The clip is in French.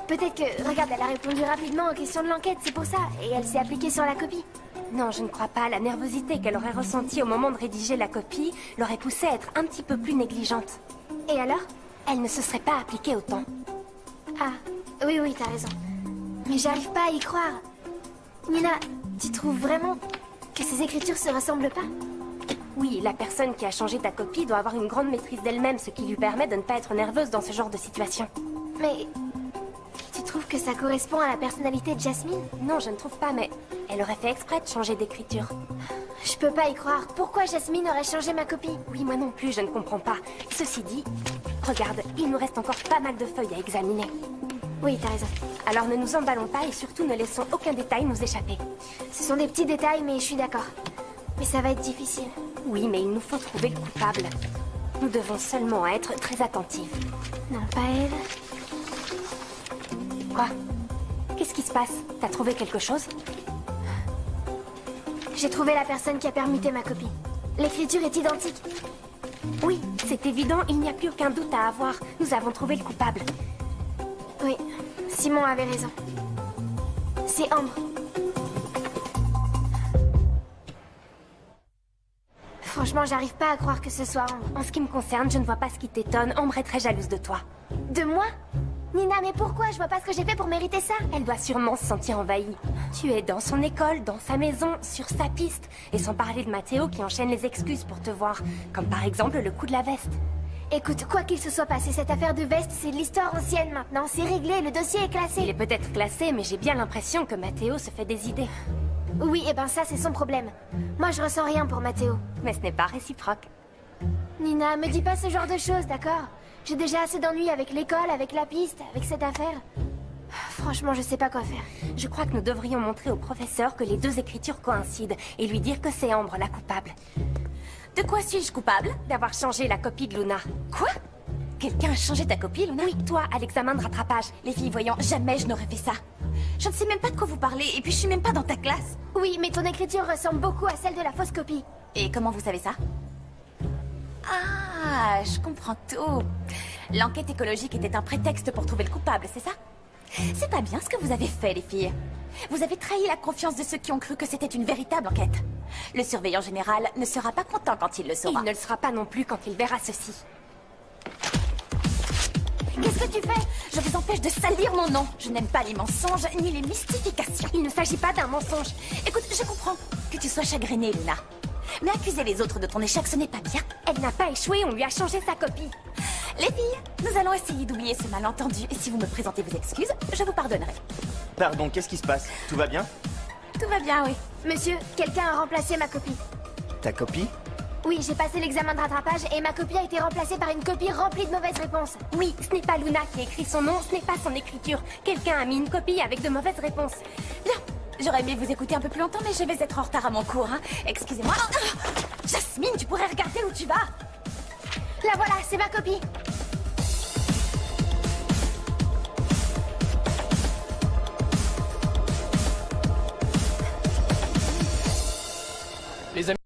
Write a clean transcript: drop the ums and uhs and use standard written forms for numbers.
Peut-être que... Regarde, elle a répondu rapidement aux questions de l'enquête, c'est pour ça. Et elle s'est appliquée sur la copie. Non, je ne crois pas. La nervosité qu'elle aurait ressentie au moment de rédiger la copie l'aurait poussée à être un petit peu plus négligente. Et alors? Elle ne se serait pas appliquée autant. Ah, oui, t'as raison. Mais j'arrive pas à y croire. Nina, tu trouves vraiment que ces écritures se ressemblent pas? Oui, la personne qui a changé ta copie doit avoir une grande maîtrise d'elle-même, ce qui lui permet de ne pas être nerveuse dans ce genre de situation. Mais... Tu trouves que ça correspond à la personnalité de Jasmine? Non, je ne trouve pas, mais elle aurait fait exprès de changer d'écriture. Je peux pas y croire. Pourquoi Jasmine aurait changé ma copie? Oui, moi non plus, je ne comprends pas. Ceci dit, regarde, il nous reste encore pas mal de feuilles à examiner. Oui, t'as raison. Alors ne nous emballons pas et surtout ne laissons aucun détail nous échapper. Ce sont des petits détails, mais je suis d'accord. Mais ça va être difficile. Oui, mais il nous faut trouver le coupable. Nous devons seulement être très attentifs. Non, pas elle. Quoi? Qu'est-ce qui se passe? T'as trouvé quelque chose? J'ai trouvé la personne qui a permuté ma copie. L'écriture est identique. Oui, c'est évident, il n'y a plus aucun doute à avoir. Nous avons trouvé le coupable. Oui, Simon avait raison. C'est Ambre. Franchement, j'arrive pas à croire que ce soit Ambre. En ce qui me concerne, je ne vois pas ce qui t'étonne. Ambre est très jalouse de toi. De moi? Nina, mais pourquoi? Je vois pas ce que j'ai fait pour mériter ça. Elle doit sûrement se sentir envahie. Tu es dans son école, dans sa maison, sur sa piste. Et sans parler de Mathéo qui enchaîne les excuses pour te voir. Comme par exemple le coup de la veste. Écoute, quoi qu'il se soit passé, cette affaire de veste, c'est de l'histoire ancienne maintenant. C'est réglé, le dossier est classé. Il est peut-être classé, mais j'ai bien l'impression que Mathéo se fait des idées. Oui, et ben ça, c'est son problème. Moi, je ressens rien pour Mathéo. Mais ce n'est pas réciproque. Nina, me dis pas ce genre de choses, d'accord? J'ai déjà assez d'ennuis avec l'école, avec la piste, avec cette affaire. Franchement, je sais pas quoi faire. Je crois que nous devrions montrer au professeur que les deux écritures coïncident et lui dire que c'est Ambre la coupable. De quoi suis-je coupable? D'avoir changé la copie de Luna. Quoi? Quelqu'un a changé ta copie, Luna? Oui, toi, à l'examen de rattrapage. Les filles, voyons, jamais je n'aurais fait ça. Je ne sais même pas de quoi vous parlez, et puis je suis même pas dans ta classe. Oui, mais ton écriture ressemble beaucoup à celle de la fausse copie. Et comment vous savez ça? Ah, je comprends tout. L'enquête écologique était un prétexte pour trouver le coupable, c'est ça? C'est pas bien ce que vous avez fait, les filles. Vous avez trahi la confiance de ceux qui ont cru que c'était une véritable enquête. Le surveillant général ne sera pas content quand il le saura. Il ne le sera pas non plus quand il verra ceci. Qu'est-ce que tu fais? Je vous empêche de salir mon nom. Je n'aime pas les mensonges ni les mystifications. Il ne s'agit pas d'un mensonge. Écoute, je comprends que tu sois chagrinée, Luna. Mais accuser les autres de ton échec, ce n'est pas bien. Elle n'a pas échoué, on lui a changé sa copie. Les filles, nous allons essayer d'oublier ce malentendu. Et si vous me présentez vos excuses, je vous pardonnerai. Pardon, qu'est-ce qui se passe? Tout va bien? Tout va bien, oui. Monsieur, quelqu'un a remplacé ma copie. Ta copie? Oui, j'ai passé l'examen de rattrapage et ma copie a été remplacée par une copie remplie de mauvaises réponses. Oui, ce n'est pas Luna qui a écrit son nom, ce n'est pas son écriture. Quelqu'un a mis une copie avec de mauvaises réponses. Bien. J'aurais aimé vous écouter un peu plus longtemps, mais je vais être en retard à mon cours, hein. Excusez-moi. Jasmine, tu pourrais regarder où tu vas. La voilà, c'est ma copie.